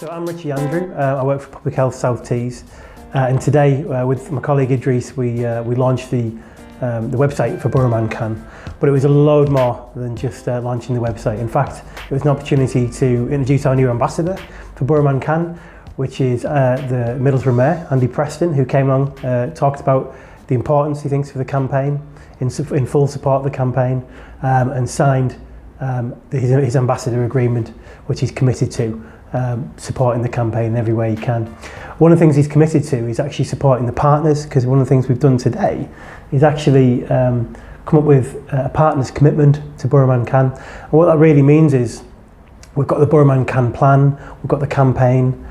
So I'm Richie Andrew. I work for Public Health South Tees, and today with my colleague Idris we launched the website for Boro Can, but it was a load more than just launching the website. In fact, it was an opportunity to introduce our new ambassador for Boro Can, which is the Middlesbrough Mayor, Andy Preston, who came along, talked about the importance he thinks for the campaign, in full support of the campaign, and signed his ambassador agreement, which he's committed to. Supporting the campaign in every way he can. One of the things he's committed to is actually supporting the partners, because one of the things we've done today is actually come up with a partners commitment to Boro Can. And what that really means is we've got the Boro Can plan, we've got the campaign,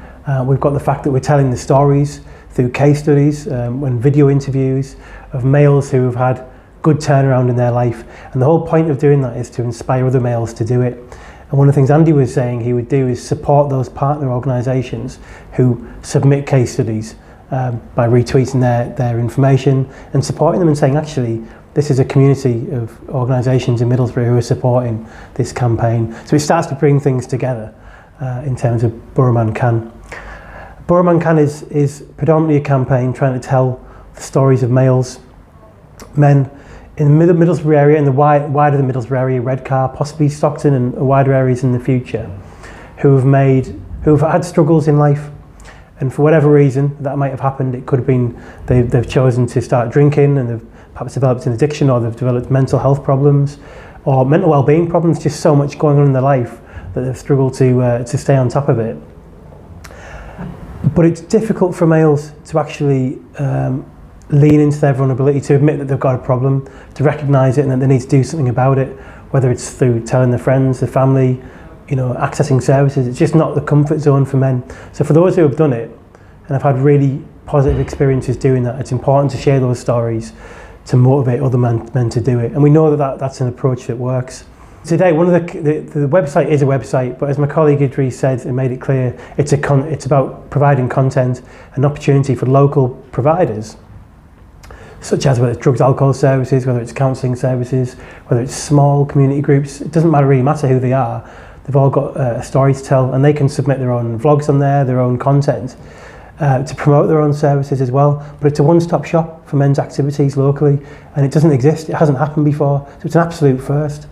we've got the fact that we're telling the stories through case studies and video interviews of males who have had good turnaround in their life. And the whole point of doing that is to inspire other males to do it. And one of the things Andy was saying he would do is support those partner organisations who submit case studies by retweeting their information and supporting them and saying, actually, this is a community of organisations in Middlesbrough who are supporting this campaign. So it starts to bring things together in terms of Boro Can. Boro Can is predominantly a campaign trying to tell the stories of males, men, in the Middlesbrough area, in the wider the Middlesbrough area, Redcar, possibly Stockton and wider areas in the future, who have had struggles in life, and for whatever reason that might have happened, it could have been they've chosen to start drinking and they've perhaps developed an addiction, or they've developed mental health problems or mental well-being problems, just so much going on in their life that they've struggled to stay on top of it. But it's difficult for males to actually lean into their vulnerability, to admit that they've got a problem, to recognise it and that they need to do something about it, whether it's through telling their friends, their family, accessing services. It's just not the comfort zone for men. So for those who have done it and have had really positive experiences doing that, it's important to share those stories to motivate other men to do it. And we know that's an approach that works. Today, the website is a website, but as my colleague Idris said and made it clear, it's about providing content and opportunity for local providers, such as whether it's drugs, alcohol services, whether it's counselling services, whether it's small community groups. It doesn't really matter who they are. They've all got a story to tell, and they can submit their own vlogs on there, their own content, to promote their own services as well. But it's a one-stop shop for men's activities locally, and it doesn't exist. It hasn't happened before, so it's an absolute first.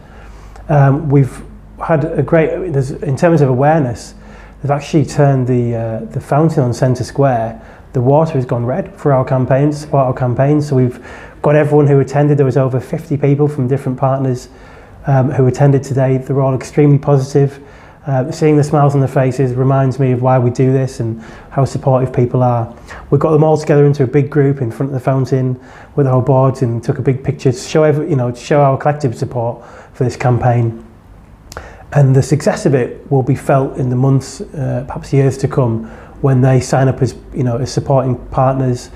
We've had a great, in terms of awareness, they've actually turned the fountain on Centre Square. The water has gone red for our campaigns, support our campaigns. So we've got everyone who attended. There was over 50 people from different partners who attended today. They were all extremely positive. Seeing the smiles on their faces reminds me of why we do this and how supportive people are. We got them all together into a big group in front of the fountain with our boards and took a big picture to show to show our collective support for this campaign. And the success of it will be felt in the months, perhaps years to come, when they sign up as supporting partners,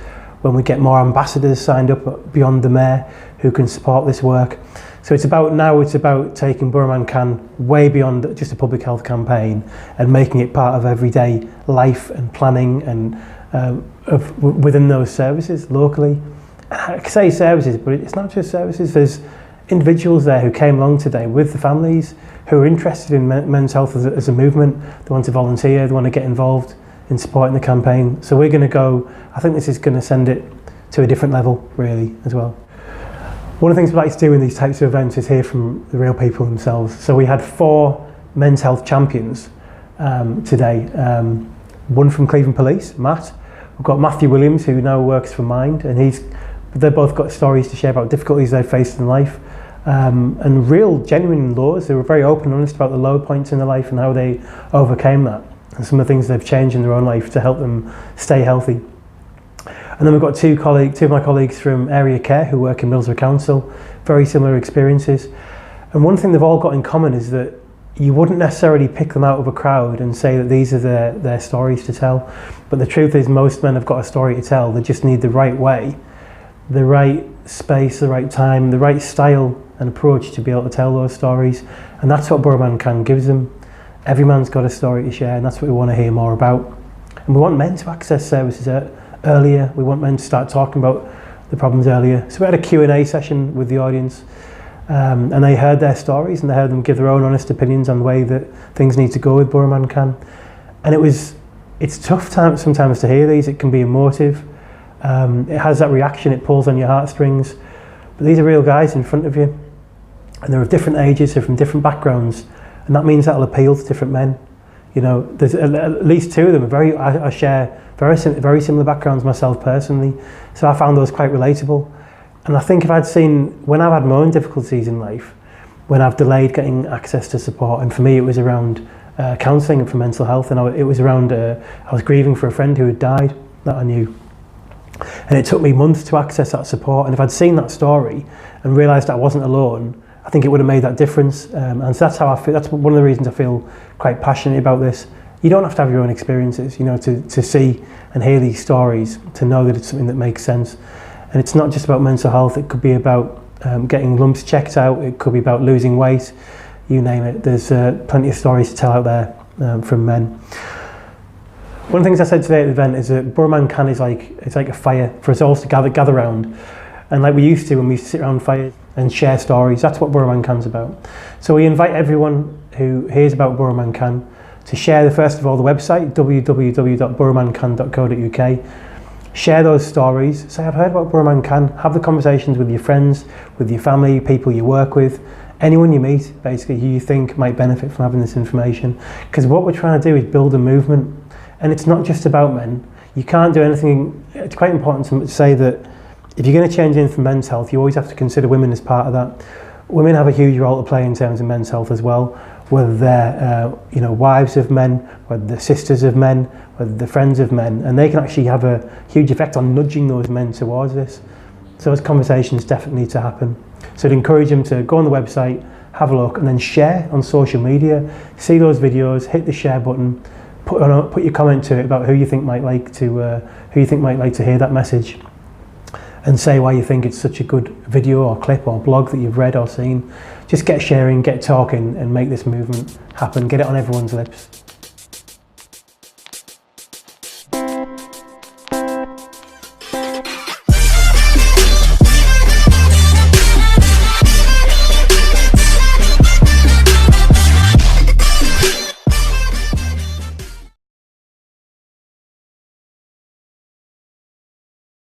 when we get more ambassadors signed up beyond the mayor who can support this work. So it's about taking Boro Can way beyond just a public health campaign and making it part of everyday life and planning and within those services locally. I say services, but it's not just services. There's individuals there who came along today with the families who are interested in men's health as a movement. They want to volunteer, they want to get involved in supporting the campaign. So we're going to go, I think this is going to send it to a different level really as well. One of the things we like to do in these types of events is hear from the real people themselves. So we had 4 men's health champions today. One from Cleveland Police, Matt. We've got Matthew Williams, who now works for Mind, and they've both got stories to share about difficulties they've faced in life and real genuine lows. They were very open and honest about the low points in their life and how they overcame that, and some of the things they've changed in their own life to help them stay healthy. And then we've got two of my colleagues from Area Care who work in Middlesbrough Council, very similar experiences. And one thing they've all got in common is that you wouldn't necessarily pick them out of a crowd and say that these are their stories to tell. But the truth is most men have got a story to tell. They just need the right way, the right space, the right time, the right style and approach to be able to tell those stories. And that's what Boro Can gives them. Every man's got a story to share, and that's what we want to hear more about. And we want men to access services earlier. We want men to start talking about the problems earlier. So we had a Q&A session with the audience, and they heard their stories and they heard them give their own honest opinions on the way that things need to go with Boro Can. And it's tough sometimes to hear these. It can be emotive. It has that reaction, it pulls on your heartstrings. But these are real guys in front of you. And they're of different ages, they're from different backgrounds. And that means that'll appeal to different men. You know, there's at least two of them. I share very similar backgrounds myself personally. So I found those quite relatable. And I think when I've had my own difficulties in life, when I've delayed getting access to support, and for me it was around counselling and for mental health, and it was around, I was grieving for a friend who had died that I knew. And it took me months to access that support. And if I'd seen that story and realised that I wasn't alone, I think it would have made that difference. And so that's how I feel. That's one of the reasons I feel quite passionate about this. You don't have to have your own experiences, you know, to see and hear these stories, to know that it's something that makes sense. And it's not just about mental health. It could be about getting lumps checked out. It could be about losing weight. You name it. There's plenty of stories to tell out there from men. One of the things I said today at the event is that Boro Man Can is like a fire for us all to gather around. And like we used to when we used to sit around fires and share stories, that's what Boro Man Can's about. So we invite everyone who hears about Boro Man Can to share, first of all, the website, www.boromancan.co.uk. Share those stories. Say, I've heard about Boro Man Can. Have the conversations with your friends, with your family, people you work with, anyone you meet, basically, who you think might benefit from having this information. Because what we're trying to do is build a movement. And it's not just about men. You can't do anything. It's quite important to say that if you're going to change anything for men's health, you always have to consider women as part of that. Women have a huge role to play in terms of men's health as well, whether they're wives of men, whether they're sisters of men, whether they're friends of men, and they can actually have a huge effect on nudging those men towards this. So those conversations definitely need to happen. So I'd encourage them to go on the website, have a look, and then share on social media. See those videos, hit the share button, put your comment to it about who you think might like to hear that message, and say why you think it's such a good video or clip or blog that you've read or seen. Just get sharing, get talking, and make this movement happen. Get it on everyone's lips.